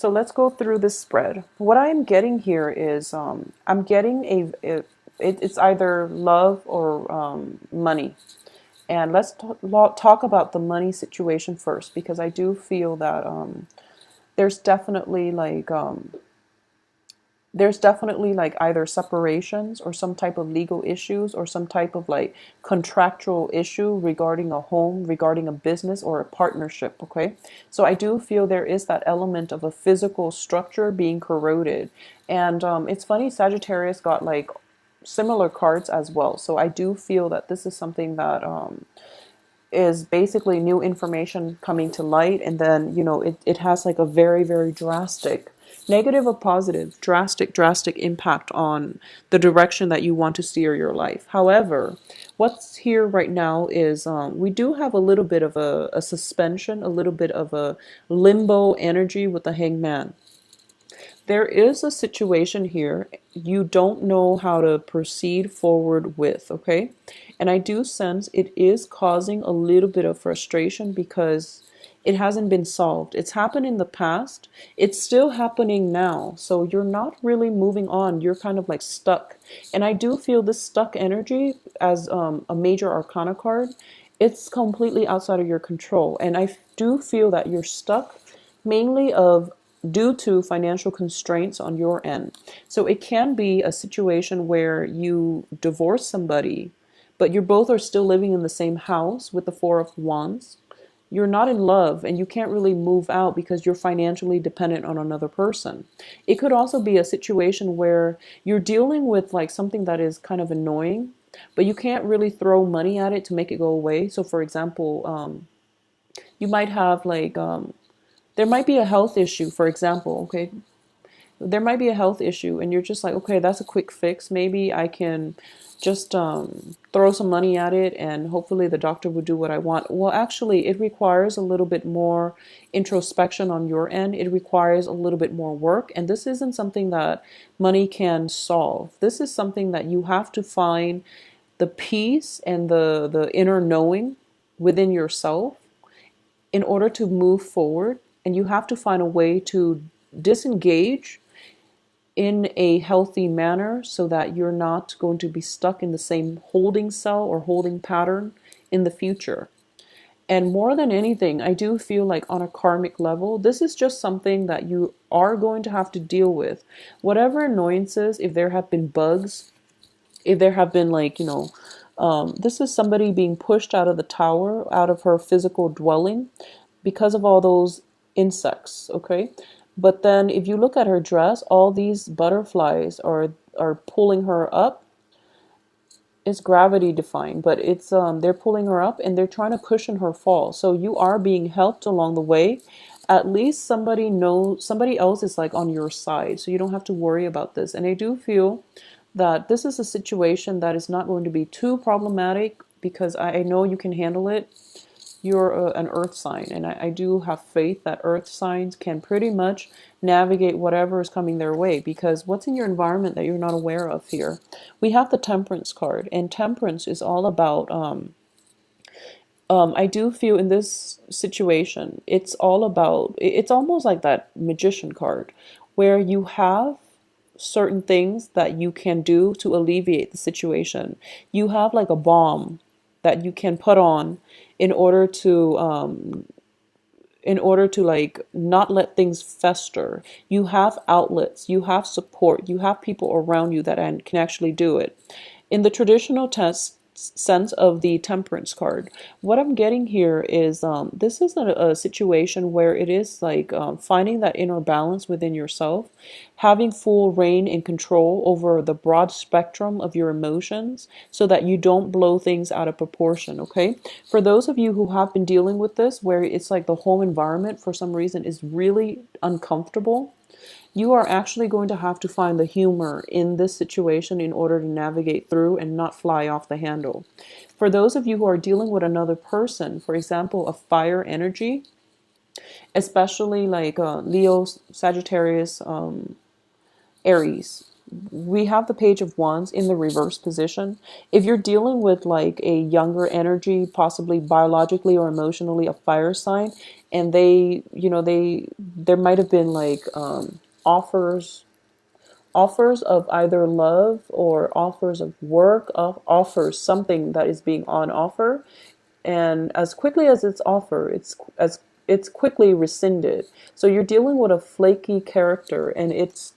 So let's go through this spread. What I'm getting here is I'm getting it's either love or money. And let's talk about the money situation first, because I do feel that there's definitely like either separations or some type of legal issues or some type of like contractual issue regarding a home, regarding a business or a partnership. Okay, so I do feel there is that element of a physical structure being corroded. And it's funny, Sagittarius got like similar cards as well, so I do feel that this is something that is basically new information coming to light, and then it has like a very, very drastic, negative or positive, drastic impact on the direction that you want to steer your life. However, what's here right now is we do have a little bit of a suspension, a little bit of a limbo energy with the hangman. There is a situation here you don't know how to proceed forward with, okay? And I do sense it is causing a little bit of frustration because it hasn't been solved. It's happened in the past, it's still happening now. So you're not really moving on, you're kind of like stuck. And I do feel this stuck energy as a major arcana card. It's completely outside of your control. And I do feel that you're stuck mainly of due to financial constraints on your end. So it can be a situation where you divorce somebody, but you both are still living in the same house with the Four of Wands. You're not in love and you can't really move out because you're financially dependent on another person. It could also be a situation where you're dealing with like something that is kind of annoying, but you can't really throw money at it to make it go away. So for example, you might have like there might be a health issue, for example, okay? There might be a health issue, and you're just like, okay, that's a quick fix. Maybe I can just throw some money at it, and hopefully the doctor will do what I want. Well, actually, it requires a little bit more introspection on your end. It requires a little bit more work, and this isn't something that money can solve. This is something that you have to find the peace and the inner knowing within yourself in order to move forward, and you have to find a way to disengage in a healthy manner so that you're not going to be stuck in the same holding cell or holding pattern in the future. And more than anything, I do feel like on a karmic level, this is just something that you are going to have to deal with. Whatever annoyances, if there have been bugs, if there have been like, this is somebody being pushed out of the tower, out of her physical dwelling because of all those insects, okay? But then if you look at her dress, all these butterflies are pulling her up. It's gravity defying, but it's they're pulling her up and they're trying to cushion her fall. So you are being helped along the way. At least somebody else is like on your side, so you don't have to worry about this. And I do feel that this is a situation that is not going to be too problematic because I know you can handle it. You're an earth sign, and I do have faith that earth signs can pretty much navigate whatever is coming their way, because what's in your environment that you're not aware of here? We have the temperance card, and temperance is all about I do feel in this situation it's all about, it's almost like that magician card where you have certain things that you can do to alleviate the situation. You have like a balm that you can put on in order to like not let things fester. You have outlets, you have support, you have people around you that can actually do it. In the traditional test sense of the temperance card, what I'm getting here is this is a situation where it is like finding that inner balance within yourself, having full reign and control over the broad spectrum of your emotions so that you don't blow things out of proportion, okay? For those of you who have been dealing with this, where it's like the home environment for some reason is really uncomfortable, you are actually going to have to find the humor in this situation in order to navigate through and not fly off the handle. For those of you who are dealing with another person, for example, a fire energy, especially like Leo, Sagittarius, Aries, we have the Page of Wands in the reverse position. If you're dealing with like a younger energy, possibly biologically or emotionally a fire sign, and they, there might have been like offers offers of either love or offers of work, offers something that is being on offer, and as quickly as it's offered, it's quickly rescinded. So you're dealing with a flaky character, and it's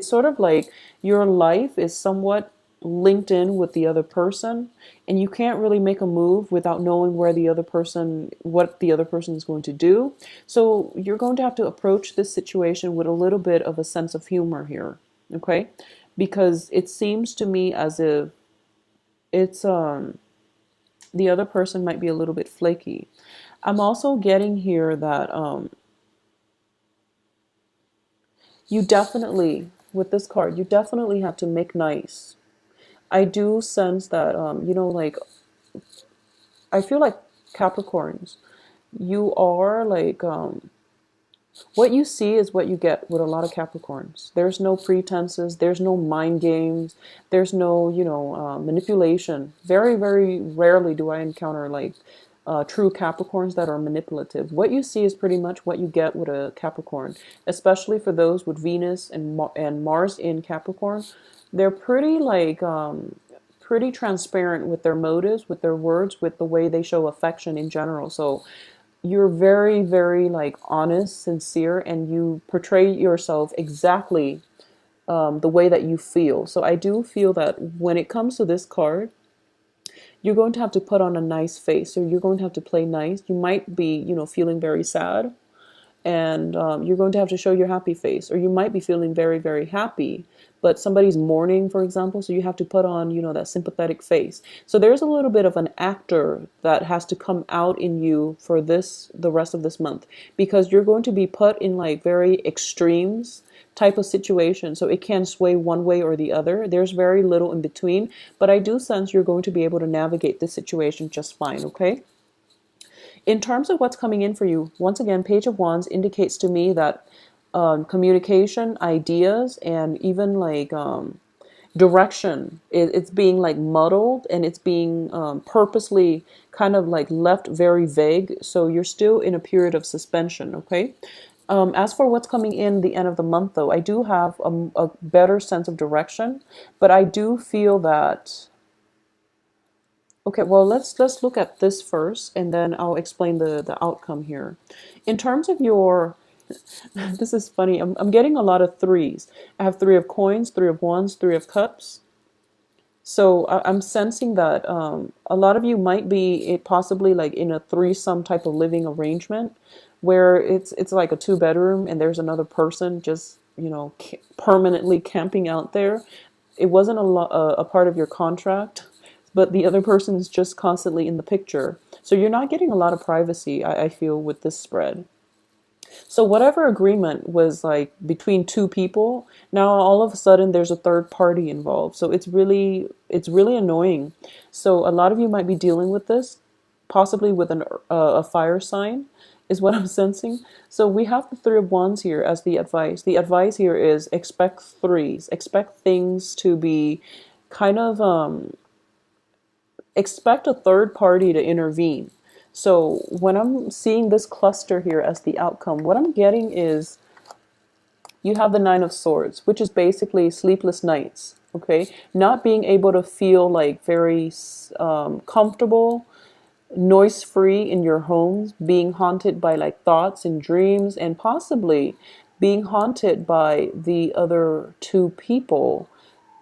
sort of like your life is somewhat linked in with the other person, and you can't really make a move without knowing what the other person is going to do. So you're going to have to approach this situation with a little bit of a sense of humor here, okay? Because it seems to me as if it's the other person might be a little bit flaky. I'm also getting here that you definitely, with this card, you definitely have to make nice. I do sense that, like, I feel like Capricorns, you are like, what you see is what you get with a lot of Capricorns. There's no pretenses, there's no mind games, there's no, manipulation. Very, very rarely do I encounter like true Capricorns that are manipulative. What you see is pretty much what you get with a Capricorn, especially for those with Venus and Mars in Capricorn. They're pretty like pretty transparent with their motives, with their words, with the way they show affection in general. So you're very, very like honest, sincere, and you portray yourself exactly the way that you feel. So I do feel that when it comes to this card, you're going to have to put on a nice face. So you're going to have to play nice. You might be, feeling very sad, and you're going to have to show your happy face, or you might be feeling very, very happy, but somebody's mourning, for example, so you have to put on, that sympathetic face. So there's a little bit of an actor that has to come out in you for the rest of this month, because you're going to be put in like very extremes type of situation, so it can sway one way or the other. There's very little in between, but I do sense you're going to be able to navigate this situation just fine, okay? In terms of what's coming in for you, once again, Page of Wands indicates to me that communication, ideas, and even like direction, it's being like muddled, and it's being purposely kind of like left very vague. So you're still in a period of suspension, okay? As for what's coming in the end of the month, though, I do have a better sense of direction, but I do feel that. Okay, well, let's look at this first, and then I'll explain the outcome here. In terms of your, this is funny. I'm getting a lot of threes. I have Three of Coins, Three of Wands, Three of Cups. So I'm sensing that a lot of you might be possibly like in a threesome type of living arrangement, where it's like a two-bedroom and there's another person just permanently camping out there. It wasn't a part of your contract, but the other person is just constantly in the picture. So you're not getting a lot of privacy, I feel, with this spread. So whatever agreement was like between two people, now all of a sudden there's a third party involved. So it's really annoying. So a lot of you might be dealing with this, possibly with a fire sign, is what I'm sensing. So we have the Three of Wands here as the advice. The advice here is expect threes. Expect things to be kind of expect a third party to intervene. So when I'm seeing this cluster here as the outcome, what I'm getting is you have the Nine of Swords, which is basically sleepless nights, okay? Not being able to feel like very comfortable, noise-free in your homes, being haunted by like thoughts and dreams, and possibly being haunted by the other two people.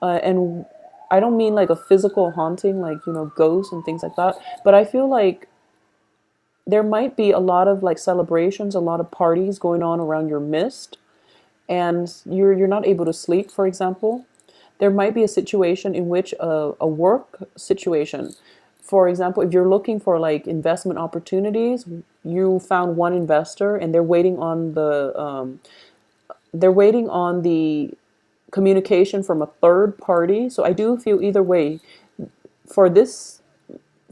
And I don't mean like a physical haunting, like, ghosts and things like that, but I feel like there might be a lot of like celebrations, a lot of parties going on around your midst, and you're not able to sleep, for example. There might be a situation in which a work situation, for example, if you're looking for like investment opportunities, you found one investor and they're waiting on the communication from a third party. So I do feel either way, for this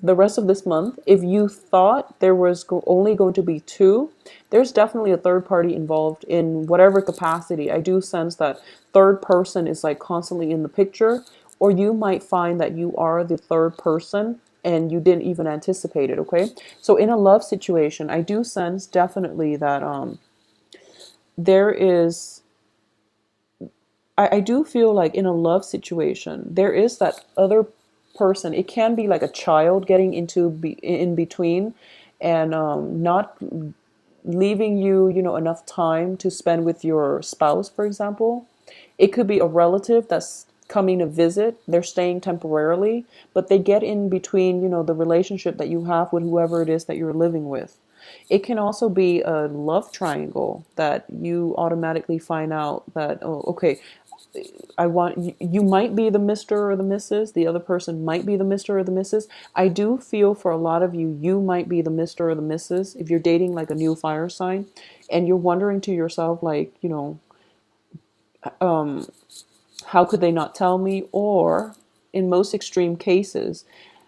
the rest of this month, if you thought there was only going to be two, there's definitely a third party involved in whatever capacity. I do sense that third person is like constantly in the picture, or you might find that you are the third person and you didn't even anticipate it, okay? So in a love situation, I do sense definitely that there is I do feel like in a love situation, there is that other person. It can be like a child getting in between and not leaving you, enough time to spend with your spouse, for example. It could be a relative that's coming to visit. They're staying temporarily, but they get in between, the relationship that you have with whoever it is that you're living with. It can also be a love triangle that you automatically find out that, oh, okay, I want you might be the Mr. or the Mrs. The other person might be the Mr. or the Mrs. I do feel for a lot of you, you might be the Mr. or the Mrs. If you're dating like a new fire sign and you're wondering to yourself, like, how could they not tell me? Or in most extreme cases,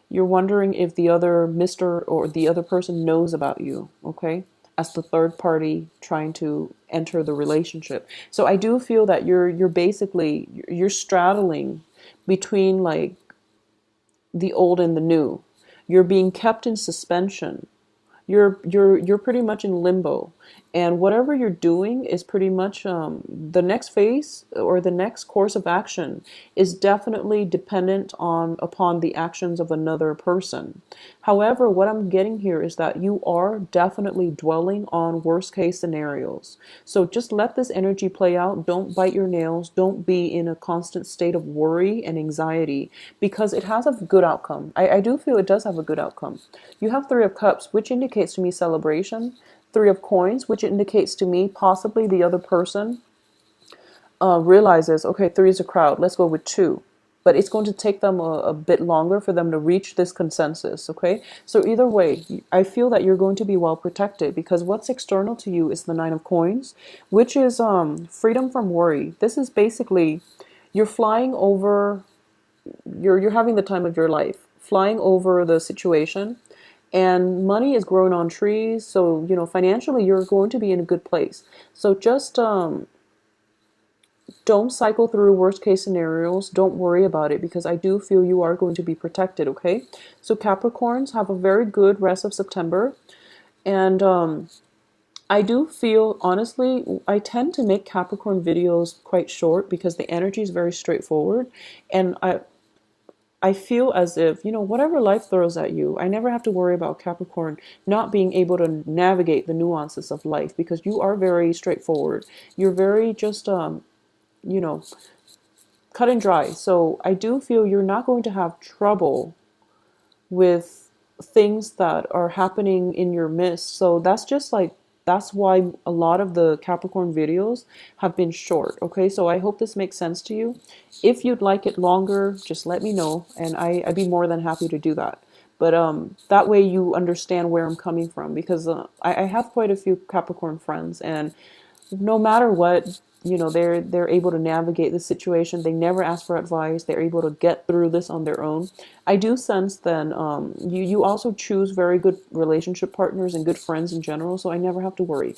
you're wondering if the other Mr. or the other person knows about you, okay? As the third party trying to enter the relationship. So I do feel that you're basically you're straddling between like the old and the new. You're being kept in suspension. You're pretty much in limbo, and whatever you're doing is pretty much the next phase or the next course of action is definitely dependent on upon the actions of another person. However, what I'm getting here is that you are definitely dwelling on worst case scenarios. So just let this energy play out. Don't bite your nails. Don't be in a constant state of worry and anxiety, because it has a good outcome. I do feel it does have a good outcome. You have Three of Cups, which indicates to me celebration. Three of Coins, which indicates to me possibly the other person realizes, okay, three is a crowd, let's go with two. But it's going to take them a bit longer for them to reach this consensus, okay? So either way, I feel that you're going to be well protected, because what's external to you is the Nine of Coins, which is freedom from worry. This is basically you're flying over, you're having the time of your life, flying over the situation, and money is growing on trees. So, financially, you're going to be in a good place. So just don't cycle through worst case scenarios. Don't worry about it, because I do feel you are going to be protected, okay? So Capricorns, have a very good rest of September. And I do feel, honestly, I tend to make Capricorn videos quite short because the energy is very straightforward. And I feel as if, whatever life throws at you, I never have to worry about Capricorn not being able to navigate the nuances of life, because you are very straightforward. You're very just, you know, cut and dry. So I do feel you're not going to have trouble with things that are happening in your midst. So that's just like, that's why a lot of the Capricorn videos have been short. Okay, so I hope this makes sense to you. If you'd like it longer, just let me know, and I'd be more than happy to do that. But that way you understand where I'm coming from, because I have quite a few Capricorn friends, and no matter what, they're able to navigate the situation. They never ask for advice. They're able to get through this on their own. I do sense then you also choose very good relationship partners and good friends in general, so I never have to worry.